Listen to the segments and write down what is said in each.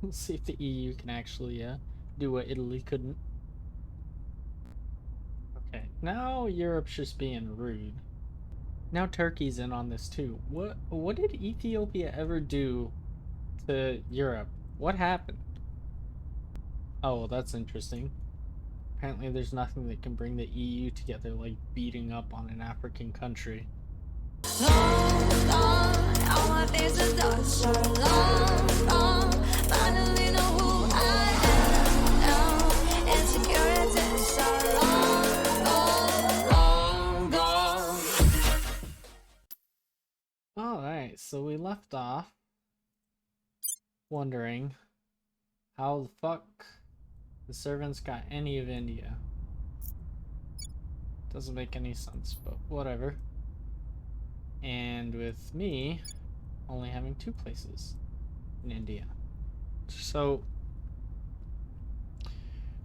Let's see if the EU can actually do what Italy couldn't. Okay, now Europe's just being rude. Now Turkey's in on this too. What did Ethiopia ever do to Europe? What happened? Oh, well, that's interesting. Apparently there's nothing that can bring the EU together like beating up on an African country. Long gone, all my faces are long gone. Finally know who I am now. Insecurities are long gone. Alright, so we left off wondering how the fuck the servants got any of India. Doesn't make any sense, but whatever. And with me only having 2 places in India. So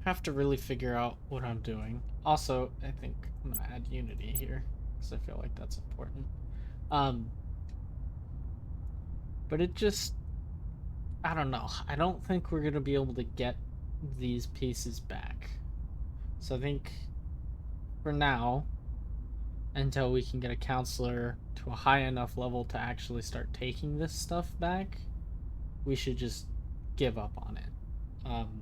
have to really figure out what I'm doing. Also, I think I'm gonna add unity here because I feel like that's important. But it just, I don't know. I don't think we're gonna be able to get these pieces back. So I think for now, until we can get a counselor to a high enough level to actually start taking this stuff back, we should just give up on it. I'm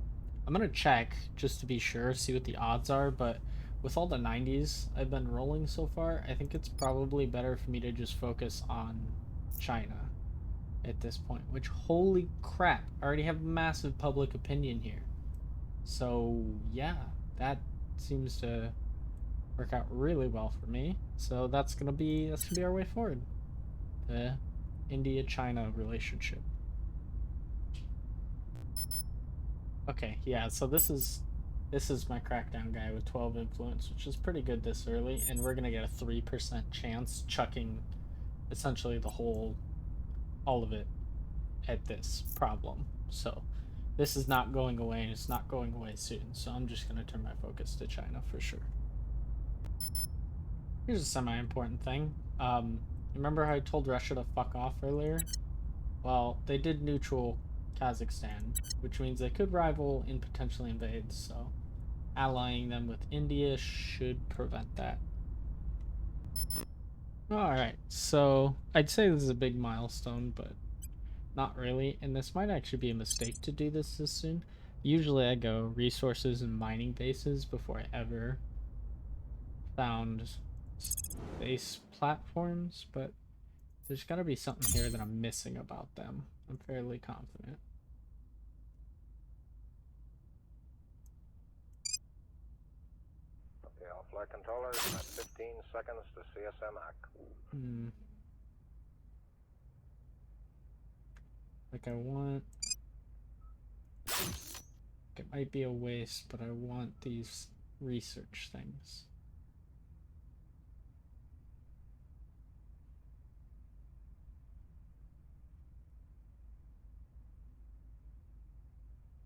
gonna check just to be sure, see what the odds are, but with all the 90s I've been rolling so far, I think it's probably better for me to just focus on China at this point, which, holy crap, I already have massive public opinion here. So yeah, that seems to work out really well for me. So that's gonna be our way forward. The India-China relationship. Okay, yeah, so this is my crackdown guy with 12 influence, which is pretty good this early, and we're gonna get a 3% chance chucking essentially all of it at this problem. So this is not going away, and it's not going away soon, so I'm just gonna turn my focus to China for sure. Here's a semi-important thing. Remember how I told Russia to fuck off earlier? Well, they did neutral Kazakhstan, which means they could rival and potentially invade, so allying them with India should prevent that. Alright, so I'd say this is a big milestone, but not really, and this might actually be a mistake to do this soon. Usually I go resources and mining bases before I ever found space platforms, but there's gotta be something here that I'm missing about them. I'm fairly confident. Okay, all flight controllers at 15 seconds to CSMAC. Like I want... It might be a waste, but I want these research things.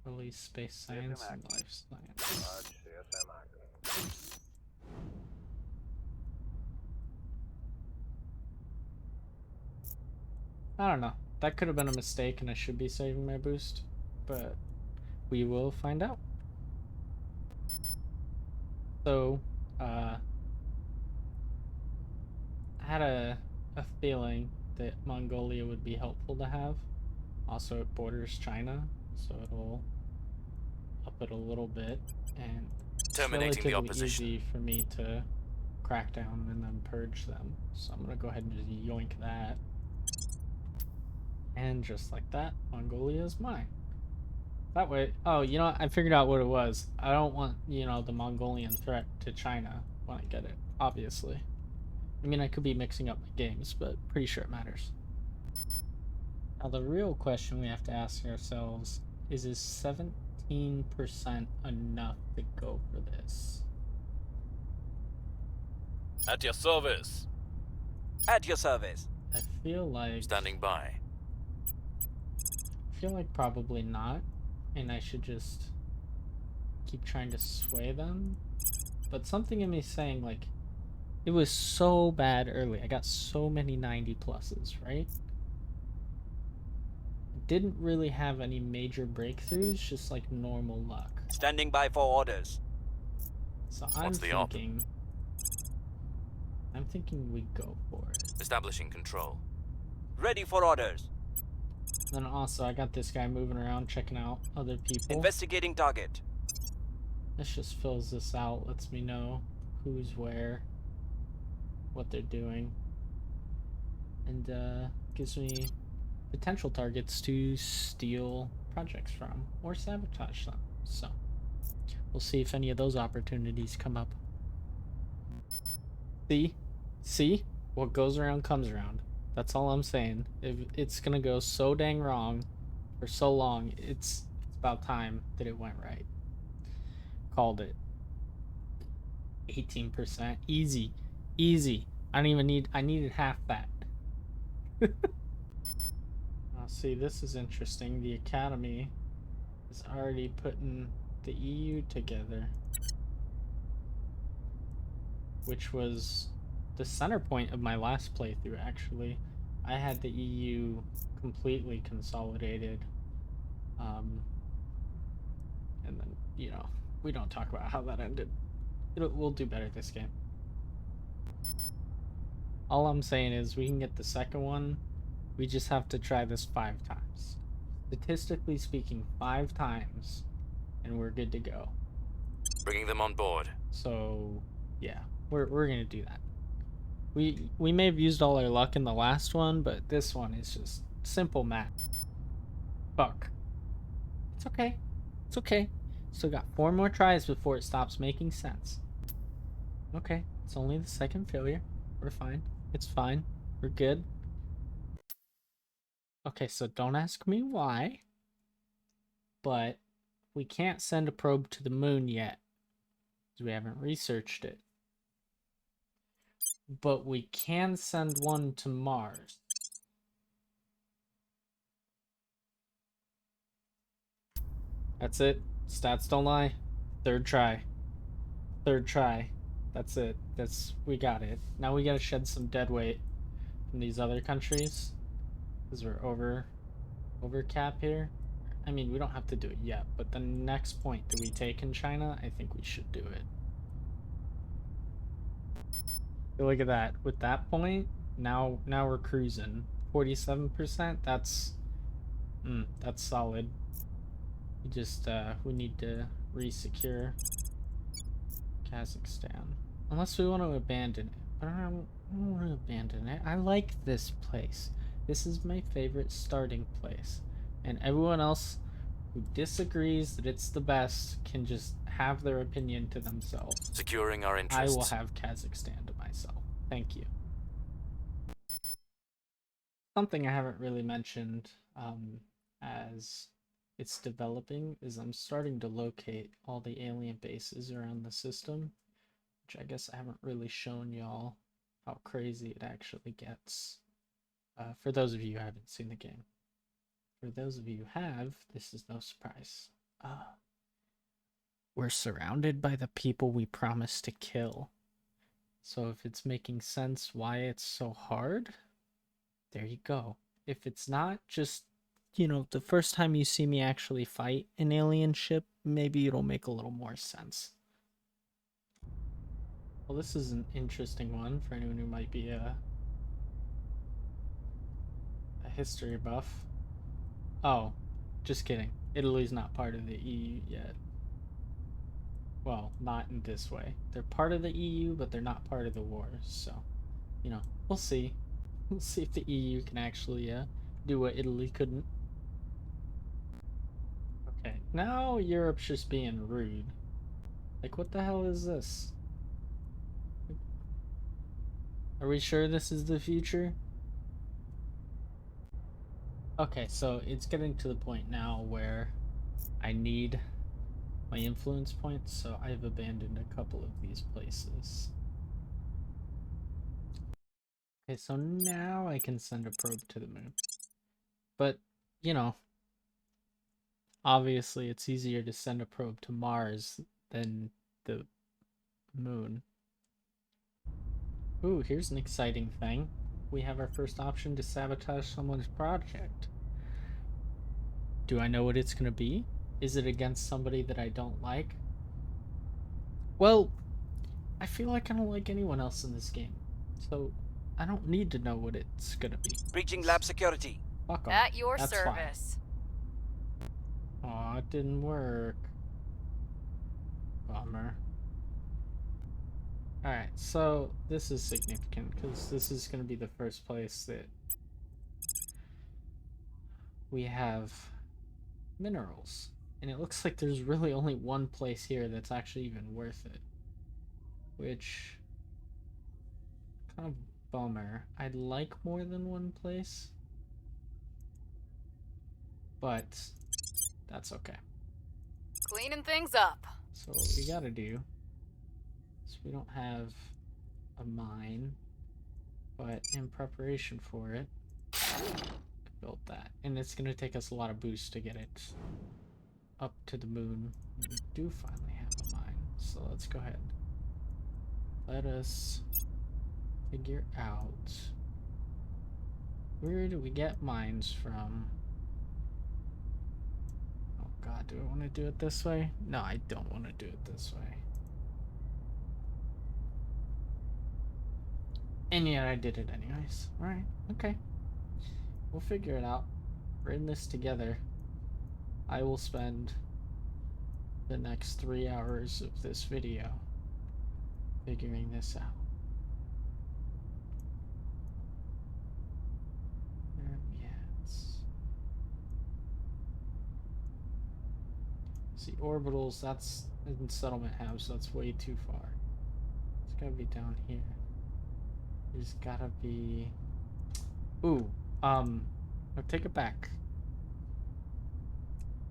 Release space science and life science. Large CSMAC. I don't know. That could have been a mistake and I should be saving my boost, but we will find out. So, I had a feeling that Mongolia would be helpful to have. Also, it borders China, so it'll up it a little bit, and it's Terminating the opposition. easy for me to crack down and then purge them. So I'm gonna go ahead and just yoink that. And just like that, Mongolia is mine. That way, oh, you know what? I figured out what it was. I don't want, you know, the Mongolian threat to China when I get it, obviously. I mean, I could be mixing up my games, but pretty sure it matters. Now, the real question we have to ask ourselves is 17% enough to go for this? At your service. At your service. I feel like... Standing by. I feel like probably not, and I should just keep trying to sway them. But something in me saying, like, it was so bad early. I got so many 90 pluses, right? didn't really have any major breakthroughs, just like normal luck. Standing by for orders. So I'm What's the op? thinking we go for it. Establishing control. Ready for orders. Then also I got this guy moving around checking out other people. Investigating target. This just fills this out, lets me know who's where, what they're doing, and gives me potential targets to steal projects from or sabotage them. So we'll see if any of those opportunities come up. See, what goes around comes around. That's all I'm saying. If it's gonna go so dang wrong for so long, it's about time that it went right. Called it. 18%. Easy. I needed half that. See, this is interesting. The Academy is already putting the EU together, which was the center point of my last playthrough, actually. I had the EU completely consolidated. And then, we don't talk about how that ended. We'll do better this game. All I'm saying is we can get the second one. We just have to try this 5 times. Statistically speaking, 5 times, and we're good to go. Bringing them on board. So, yeah, we're gonna do that. We may have used all our luck in the last one, but this one is just simple math. Fuck. It's okay. It's okay. Still got 4 more tries before it stops making sense. Okay, it's only the second failure. We're fine. It's fine. We're good. Okay, so don't ask me why, but we can't send a probe to the moon yet because we haven't researched it. But we can send one to Mars. That's it. Stats don't lie. Third try. That's it. We got it. Now we gotta shed some dead weight from these other countries because we're over cap here. I mean, we don't have to do it yet, but the next point that we take in China, I think we should do it. Look at that. With that point, now we're cruising. 47%. That's solid. We just we need to re-secure Kazakhstan, unless we want to abandon it. But I don't want to abandon it. I like this place. This is my favorite starting place, and everyone else who disagrees that it's the best can just have their opinion to themselves. Securing our interests. I will have Kazakhstan to myself. Thank you. Something I haven't really mentioned as it's developing is I'm starting to locate all the alien bases around the system, which I guess I haven't really shown y'all how crazy it actually gets. For those of you who haven't seen the game. For those of you who have, this is no surprise. We're surrounded by the people we promised to kill. So if it's making sense why it's so hard, there you go. If it's not, just, the first time you see me actually fight an alien ship, maybe it'll make a little more sense. Well, this is an interesting one for anyone who might be a history buff. Oh, just kidding. Italy's not part of the EU yet. Well, not in this way. They're part of the EU, but they're not part of the war. So, we'll see. We'll see if the EU can actually do what Italy couldn't. Okay, now Europe's just being rude. Like, what the hell is this? Are we sure this is the future? Okay, so it's getting to the point now where I need my influence points, so I've abandoned a couple of these places. Okay, so now I can send a probe to the moon. But, obviously it's easier to send a probe to Mars than the moon. Ooh, here's an exciting thing. We have our first option to sabotage someone's project. Do I know what it's gonna be? Is it against somebody that I don't like? Well, I feel like I don't like anyone else in this game, so I don't need to know what it's gonna be. Breaching lab security. Fuck 'em. At your That's service. fine. Aw, it didn't work. Bummer. Alright, so this is significant because this is going to be the first place that we have minerals. And it looks like there's really only one place here that's actually even worth it. Which, kind of bummer. I'd like more than one place. But, that's okay. Cleaning things up. So what we gotta do is we don't have a mine, but in preparation for it, build that. And it's gonna take us a lot of boosts to get it up to the moon. We do finally have a mine, so let's go ahead. Let us figure out, where do we get mines from? Oh god, do I want to do it this way? No, I don't want to do it this way. And yet I did it anyways. Alright, okay. We'll figure it out. We're in this together. I will spend the next 3 hours of this video figuring this out. Where are we at? See, orbitals, that's in settlement house, so that's way too far. It's gotta be down here. There's gotta be... Ooh, I'll take it back.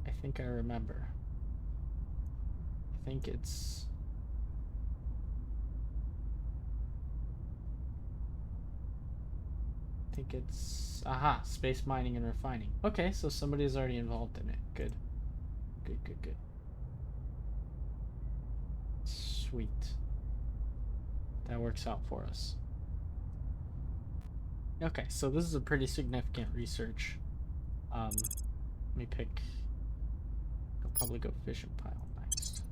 I think I remember. I think it's... aha, space mining and refining. Okay, so somebody's already involved in it. Good. Good, good, good. Sweet. That works out for us. Okay, so this is a pretty significant research. Let me pick... I'll probably go fission pile next.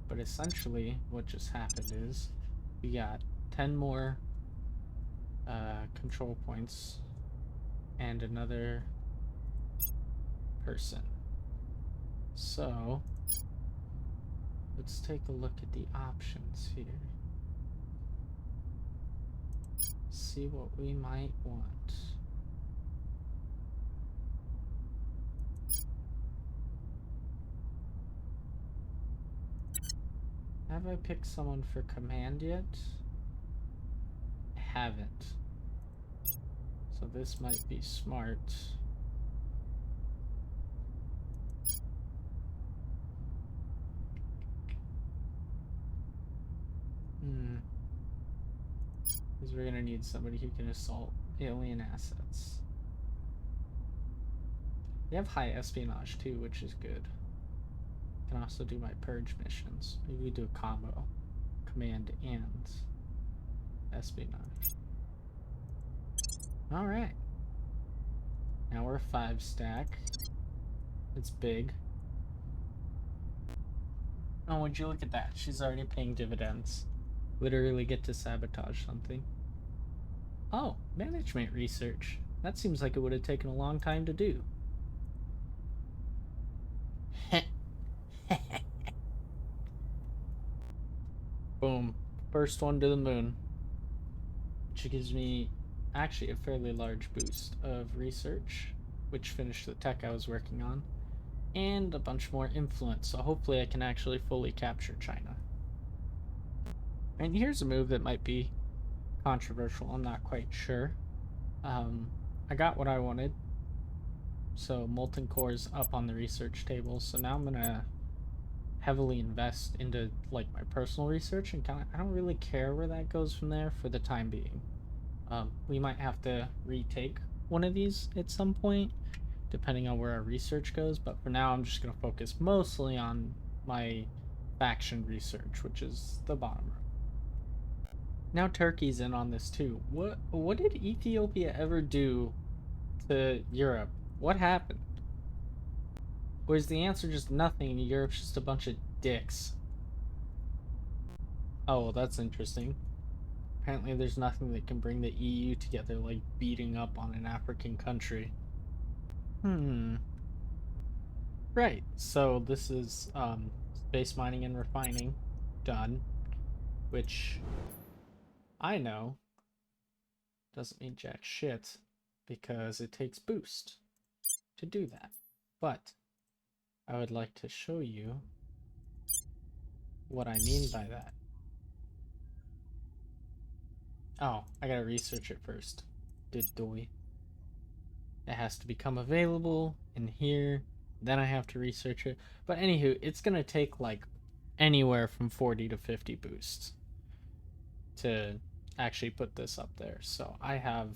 But essentially, what just happened is we got 10 more control points and another person. So let's take a look at the options here. See what we might want. Have I picked someone for command yet? I haven't. So this might be smart. Because we're gonna need somebody who can assault alien assets. They have high espionage too, which is good. Can also do my purge missions. Maybe we do a combo. Command and espionage. Alright. Now we're a 5 stack. It's big. Oh, would you look at that? She's already paying dividends. Literally get to sabotage something. Oh, management research. That seems like it would have taken a long time to do. Boom. First one to the moon. Which gives me actually a fairly large boost of research, which finished the tech I was working on, and a bunch more influence, so hopefully I can actually fully capture China. And here's a move that might be controversial, I'm not quite sure. I got what I wanted, so molten core's up on the research table, so now I'm gonna heavily invest into like my personal research, and I don't really care where that goes from there for the time being. We might have to retake one of these at some point, depending on where our research goes, but for now I'm just going to focus mostly on my faction research, which is the bottom row. Now Turkey's in on this too. What did Ethiopia ever do to Europe? What happened? Or is the answer just nothing and Europe's just a bunch of dicks? Oh, well, that's interesting. Apparently there's nothing that can bring the EU together like beating up on an African country. Right, so this is space mining and refining done, which I know doesn't mean jack shit because it takes boost to do that. But I would like to show you what I mean by that. Oh, I gotta research it first. Did doy. It has to become available in here. Then I have to research it. But anywho, it's gonna take like anywhere from 40 to 50 boosts to actually put this up there. So I have,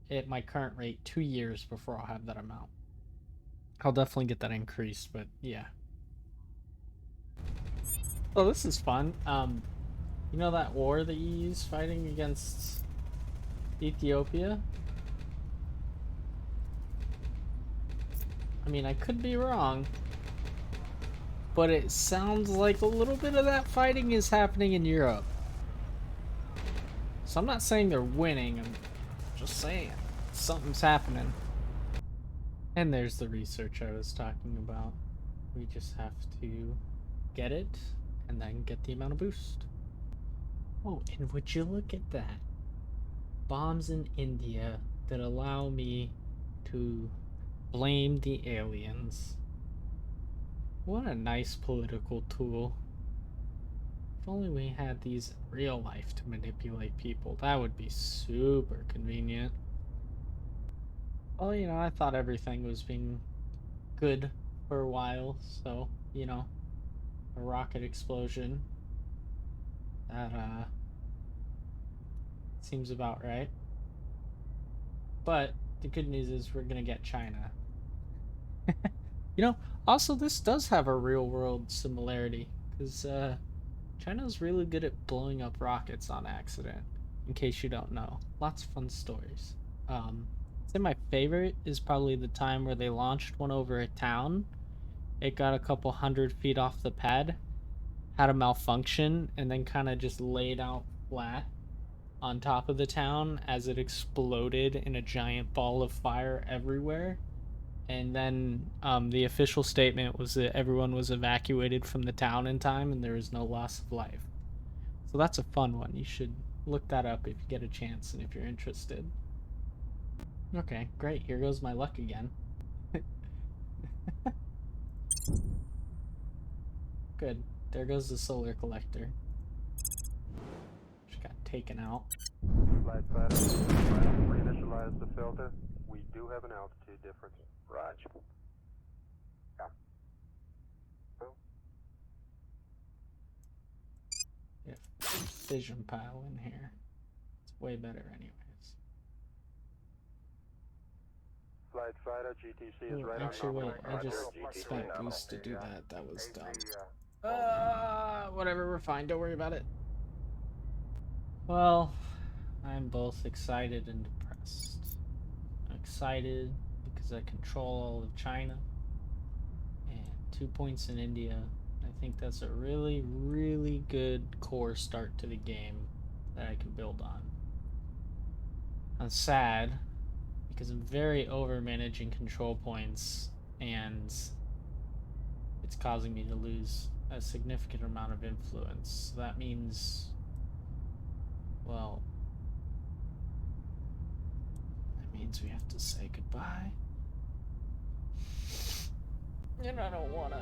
at my current rate, 2 years before I'll have that amount. I'll definitely get that increased, but yeah. Oh, this is fun. You know that war that you use fighting against Ethiopia? I mean, I could be wrong, but it sounds like a little bit of that fighting is happening in Europe. So I'm not saying they're winning, I'm just saying something's happening. And there's the research I was talking about. We just have to get it and then get the amount of boost. Oh, and would you look at that? Bombs in India that allow me to blame the aliens. What a nice political tool. If only we had these in real life to manipulate people, that would be super convenient. Well, you know, I thought everything was being good for a while, so, you know, a rocket explosion. That, seems about right. But the good news is we're gonna get China. You know, also this does have a real world similarity, because China's really good at blowing up rockets on accident, in case you don't know. Lots of fun stories. I'd say my favorite is probably the time where they launched one over a town. It got a couple 100 feet off the pad, had a malfunction, and then kind of just laid out flat on top of the town as it exploded in a giant ball of fire everywhere. And then the official statement was that everyone was evacuated from the town in time and there was no loss of life. So that's a fun one. You should look that up if you get a chance and if you're interested. Okay, great. Here goes my luck again. Good. There goes the solar collector. Just got taken out. Flight fighter, reinitialize the filter. We do have an altitude difference. Roger. Yeah. Well, Yeah, fission pile in here. It's way better anyways. flight fighter, GTC is Ooh, right actually, on wait. nominal. I Roger. just GTC spent nominal. boost to do that. That was dumb. AC, Whatever, we're fine. Don't worry about it. Well, I'm both excited and depressed. I'm excited because I control all of China and 2 points in India. I think that's a really, really good core start to the game that I can build on. I'm sad because I'm very over managing control points and it's causing me to lose a significant amount of influence. So that means, well, that means we have to say goodbye. And I don't want to.